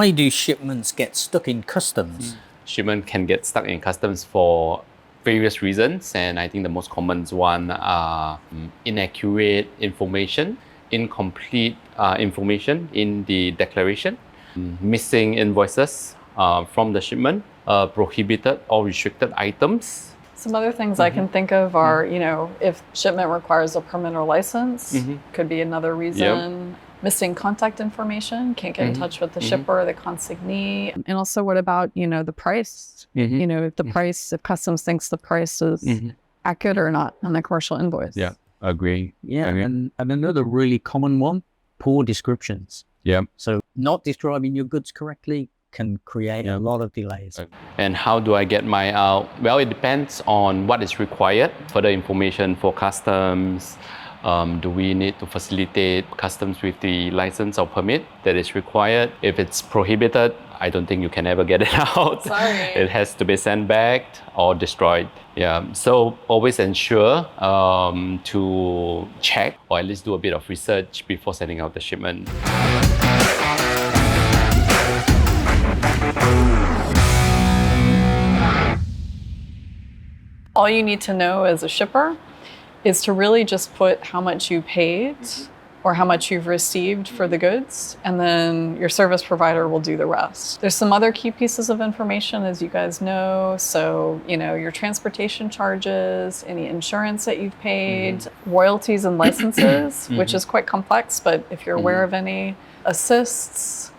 why do shipments get stuck in customs? Shipment can get stuck in customs for various reasons, and I think the most common one are inaccurate information, incomplete information in the declaration, missing invoices from the shipment, prohibited or restricted items. Some other things I can think of are, if shipment requires a permit or license, could be another reason. Missing contact information, can't get in touch with the shipper, the consignee. And also what about, the price? If the price, if customs thinks the price is accurate or not on the commercial invoice. Yeah, agree. Yeah, agree. And another really common one, poor descriptions. Yeah. So not describing your goods correctly can create a lot of delays. And how do I get my well, it depends on what is required. Further information for customs. Do we need to facilitate customs with the license or permit that is required? If it's prohibited, I don't think you can ever get it out. Sorry. It has to be sent back or destroyed. Yeah. So always ensure to check or at least do a bit of research before sending out the shipment. All you need to know as a shipper is to really just put how much you paid or how much you've received for the goods, and then your service provider will do the rest. There's some other key pieces of information, as you guys know. So, your transportation charges, any insurance that you've paid, royalties and licenses, which is quite complex, but if you're aware of any assists,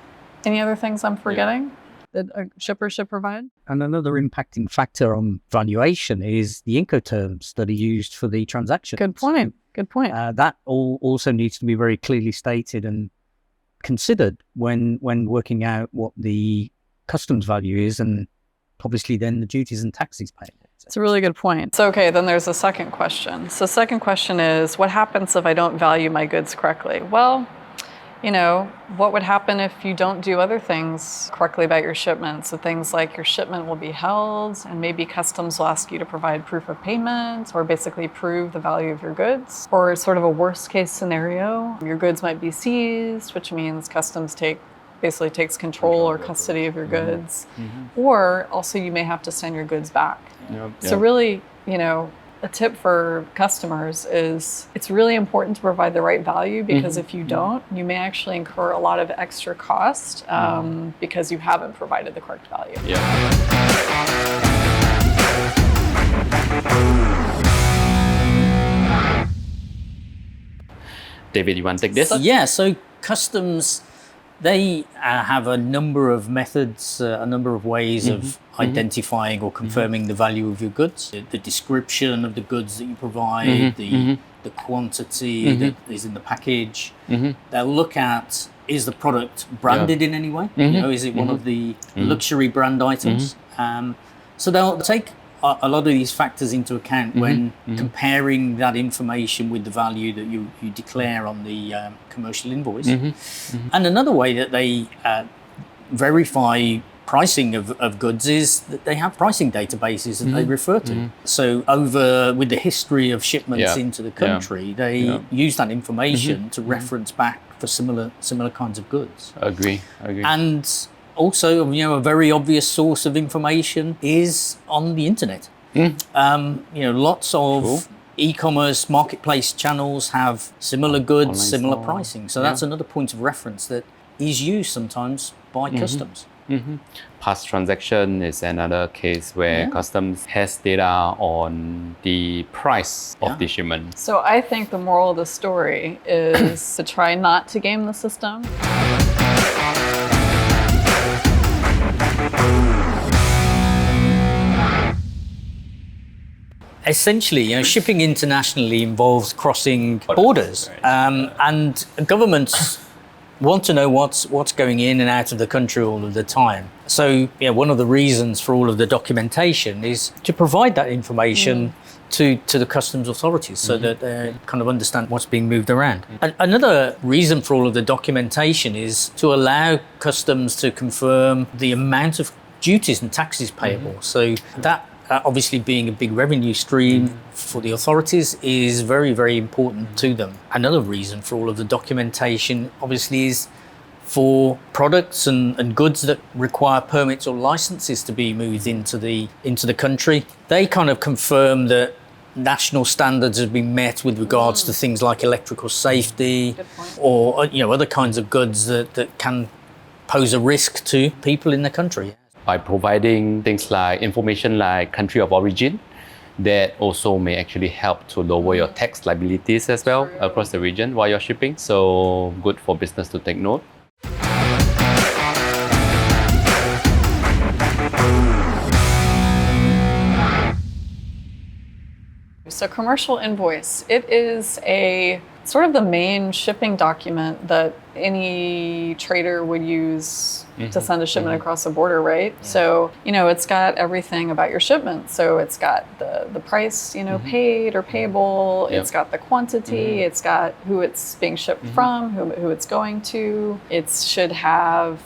any other things I'm forgetting that a shipper should provide? And another impacting factor on valuation is the Incoterms that are used for the transaction. Good point. Good point. That also needs to be very clearly stated and considered when working out what the customs value is, and obviously then the duties and taxes paid. It's a really good point. So, okay, then there's a second question. So second question is, what happens if I don't value my goods correctly? Well, what would happen if you don't do other things correctly about your shipment? So things like your shipment will be held, and maybe customs will ask you to provide proof of payment or basically prove the value of your goods. Or sort of a worst case scenario, your goods might be seized, which means customs basically takes control or custody of your goods. Or also you may have to send your goods back. So really, a tip for customers is it's really important to provide the right value, because if you don't, you may actually incur a lot of extra cost because you haven't provided the correct value. Yeah. David, you want to take this? So customs, they have a number of methods, a number of ways of identifying or confirming the value of your goods. The description of the goods that you provide, the quantity that is in the package. They'll look at, is the product branded in any way? Is it one of the luxury brand items? So they'll take a lot of these factors into account when comparing that information with the value that you declare on the commercial invoice. And another way that they verify pricing of goods is that they have pricing databases that they refer to. So with the history of shipments into the country, they use that information to reference back for similar kinds of goods. Agree. And also, a very obvious source of information is on the internet. Lots of e-commerce marketplace channels have similar goods, online similar store. pricing. So that's another point of reference that is used sometimes by customs. Past transaction is another case where customs has data on the price of the shipment. So I think the moral of the story is to try not to game the system. Essentially, shipping internationally involves crossing borders, and governments want to know what's going in and out of the country all of the time. So, one of the reasons for all of the documentation is to provide that information to the customs authorities so that they kind of understand what's being moved around. Another reason for all of the documentation is to allow customs to confirm the amount of duties and taxes payable. So that obviously being a big revenue stream for the authorities is very, very important to them. Another reason for all of the documentation obviously is for products and goods that require permits or licenses to be moved into the country. They kind of confirm that national standards have been met with regards to things like electrical safety or other kinds of goods that can pose a risk to people in the country. By providing things like information like country of origin, that also may actually help to lower your tax liabilities as well across the region while you're shipping. So good for business to take note. So commercial invoice, it is a sort of the main shipping document that any trader would use to send a shipment across the border, right? Yeah. So, it's got everything about your shipment. So it's got the price, paid or payable. Yep. It's got the quantity. It's got who it's being shipped from, who it's going to. It should have,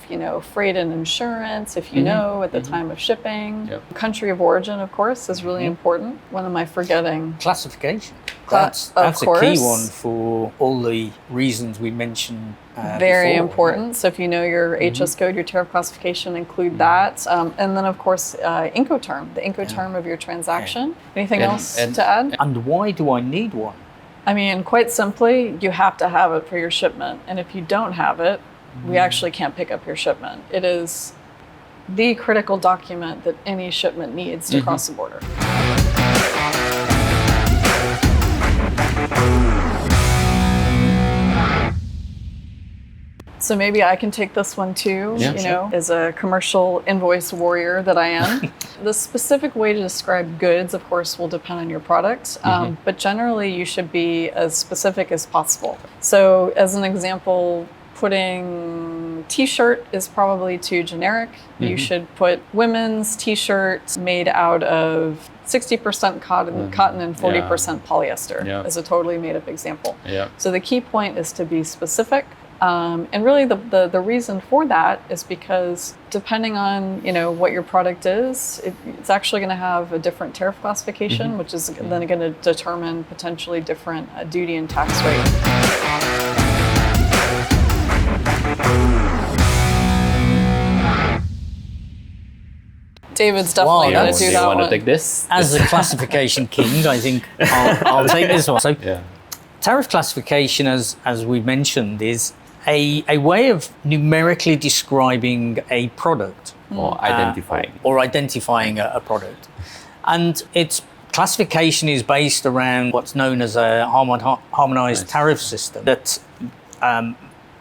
freight and insurance, if you know, at the time of shipping. Yep. Country of origin, of course, is really important. What am I forgetting? Classification. That's a key one for all the reasons we mentioned Very before. important. So if you know your HS code, your tariff classification, include that. And then, of course, Incoterm, the Incoterm of your transaction. Anything else to add? And why do I need one? I mean, quite simply, you have to have it for your shipment. And if you don't have it, we actually can't pick up your shipment. It is the critical document that any shipment needs to cross the border. So maybe I can take this one too, as a commercial invoice warrior that I am. The specific way to describe goods, of course, will depend on your product, but generally you should be as specific as possible. So as an example, putting t-shirt is probably too generic. You should put women's t-shirt made out of 60% cotton and 40% polyester as a totally made up example. So the key point is to be specific. And really the reason for that is because depending on what your product is, it's actually going to have a different tariff classification, which is then going to determine potentially different duty and tax rate. David's definitely going to do that one. Want to take this? As a classification king, I think I'll take this one. So tariff classification, as we mentioned, is a way of numerically describing a product or identifying a product. And its classification is based around what's known as a harmonized tariff system that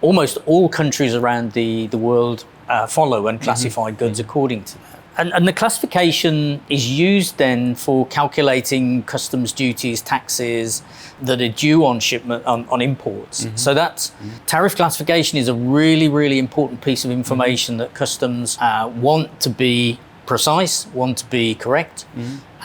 almost all countries around the world follow and classify goods according to that. And the classification is used then for calculating customs duties, taxes that are due on shipment on imports. So that tariff classification is a really, really important piece of information that customs want to be precise, want to be correct,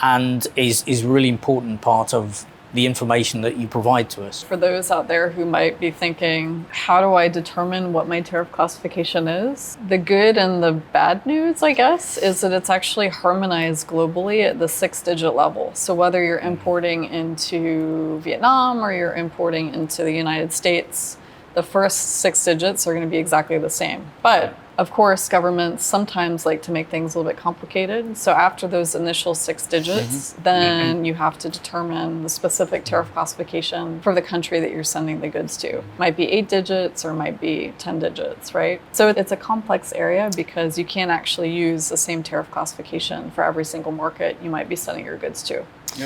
and is really important part of the information that you provide to us. For those out there who might be thinking, how do I determine what my tariff classification is? The good and the bad news, I guess, is that it's actually harmonized globally at the 6-digit level. So whether you're importing into Vietnam or you're importing into the United States, the first 6 digits are going to be exactly the same. But of course, governments sometimes like to make things a little bit complicated. So after those initial 6 digits, then you have to determine the specific tariff classification for the country that you're sending the goods to. Might be 8 digits or might be 10 digits, right? So it's a complex area because you can't actually use the same tariff classification for every single market you might be sending your goods to.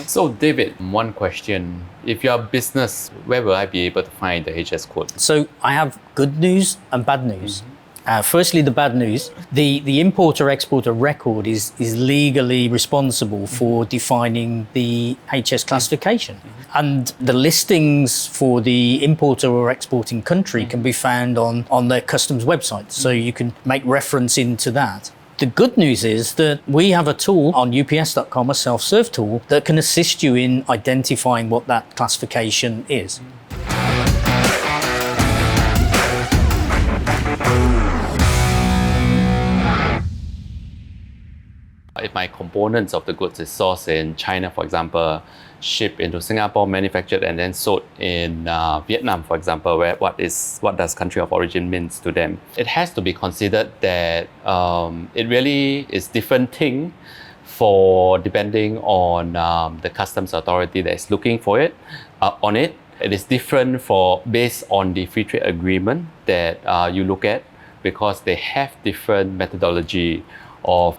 So David, one question. If you're a business, where will I be able to find the HS code? So I have good news and bad news. Firstly, the bad news, the importer-exporter record is legally responsible for defining the HS classification. And the listings for the importer or exporting country can be found on their customs website. So you can make reference into that. The good news is that we have a tool on ups.com, a self-serve tool, that can assist you in identifying what that classification is. if my components of the goods is sourced in China, for example, shipped into Singapore, manufactured, and then sold in Vietnam, for example, what does country of origin means to them? It has to be considered that it really is different thing for depending on the customs authority that is looking for it on it. It is different for based on the free trade agreement that you look at, because they have different methodology of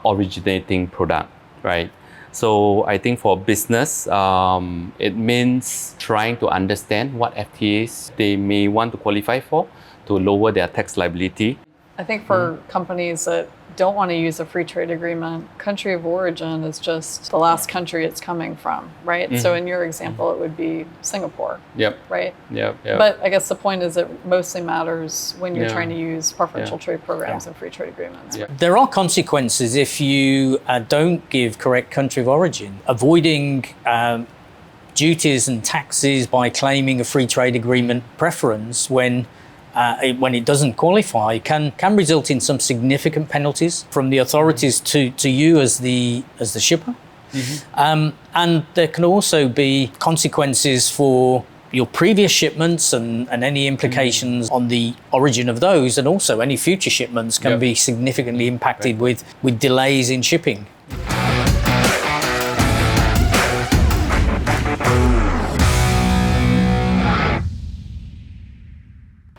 originating product, right? So I think for business, it means trying to understand what FTAs they may want to qualify for to lower their tax liability. I think for companies that don't want to use a free trade agreement, country of origin is just the last country it's coming from, right? So in your example, it would be Singapore, Yep. right? Yep. But I guess the point is it mostly matters when you're trying to use preferential trade programs and free trade agreements. Yeah. There are consequences if you don't give correct country of origin. Avoiding duties and taxes by claiming a free trade agreement preference when it doesn't qualify can result in some significant penalties from the authorities to you as the shipper. And there can also be consequences for your previous shipments and any implications on the origin of those, and also any future shipments can be significantly impacted with delays in shipping.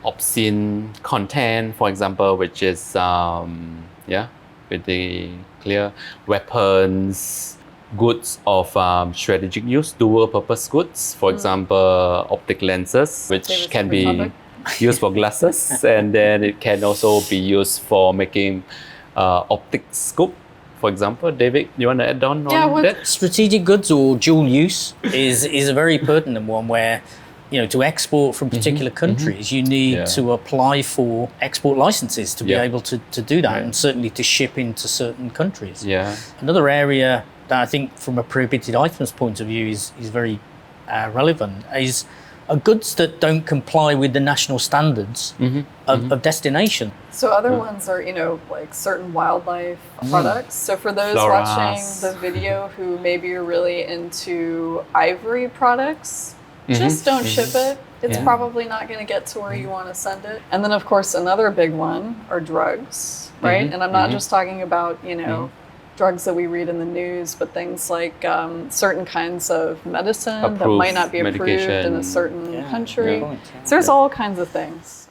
Obscene content, for example, which is pretty clear. Weapons, goods of strategic use, dual purpose goods, for example, optic lenses, which can be used for glasses, and then it can also be used for making optic scope. For example, David, you want to add on that? Strategic goods or dual use is a very pertinent one where, to export from particular countries, you need to apply for export licenses to be able to do that, and certainly to ship into certain countries. Another area that I think from a prohibited items point of view is very relevant is goods that don't comply with the national standards of destination. So other ones are, like certain wildlife products. So for those watching the video who maybe are really into ivory products, just don't ship it. It's probably not going to get to where you want to send it. And then, of course, another big one are drugs, right? And I'm not just talking about, drugs that we read in the news, but things like certain kinds of medicine that might not be approved in a certain country. So there's all kinds of things.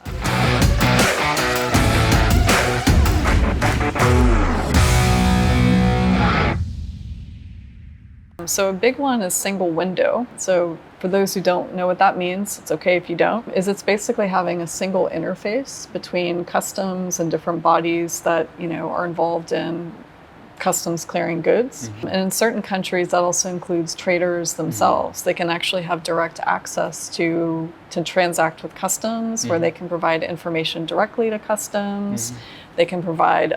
So a big one is single window. So for those who don't know what that means, it's okay if you don't, it's basically having a single interface between customs and different bodies that, are involved in customs clearing goods. And in certain countries, that also includes traders themselves. They can actually have direct access to transact with customs, where they can provide information directly to customs. They can provide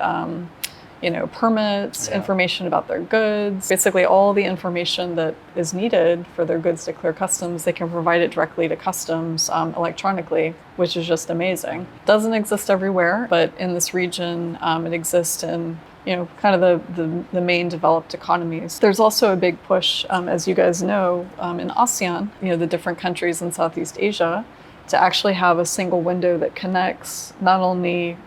permits, information about their goods, basically all the information that is needed for their goods to clear customs, they can provide it directly to customs electronically, which is just amazing. Doesn't exist everywhere, but in this region, it exists in kind of the main developed economies. There's also a big push, as you guys know, in ASEAN, the different countries in Southeast Asia, to actually have a single window that connects not only,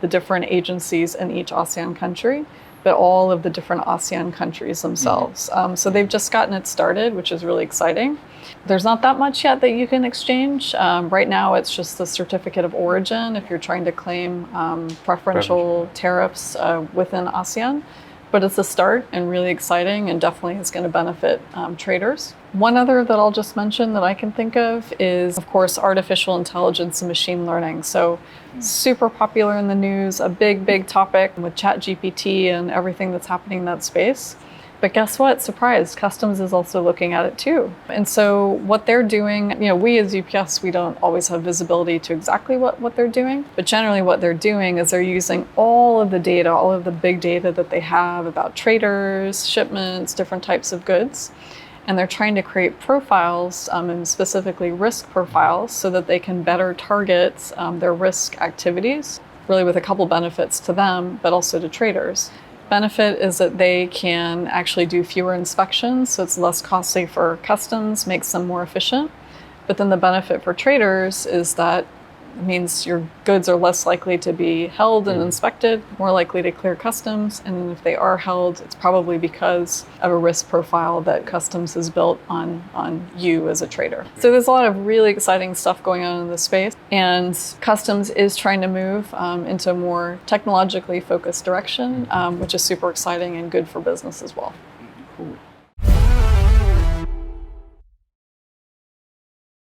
the different agencies in each ASEAN country, but all of the different ASEAN countries themselves. So they've just gotten it started, which is really exciting. There's not that much yet that you can exchange. Right now, it's just the certificate of origin if you're trying to claim preferential tariffs within ASEAN. But it's a start and really exciting, and definitely is going to benefit traders. One other that I'll just mention that I can think of is, of course, artificial intelligence and machine learning. So super popular in the news, a big topic with ChatGPT and everything that's happening in that space. But guess what? Surprise, Customs is also looking at it too. And so what they're doing, we as UPS, we don't always have visibility to exactly what they're doing. But generally what they're doing is they're using all of the data, all of the big data that they have about traders, shipments, different types of goods. And they're trying to create profiles, and specifically risk profiles, so that they can better target their risk activities, really with a couple benefits to them, but also to traders. benefit is that they can actually do fewer inspections, so it's less costly for customs, makes them more efficient. But then the benefit for traders is that it means your goods are less likely to be held and inspected, more likely to clear customs, and if they are held, it's probably because of a risk profile that customs has built on you as a trader. So there's a lot of really exciting stuff going on in this space, and customs is trying to move into a more technologically focused direction, which is super exciting and good for business as well. Cool.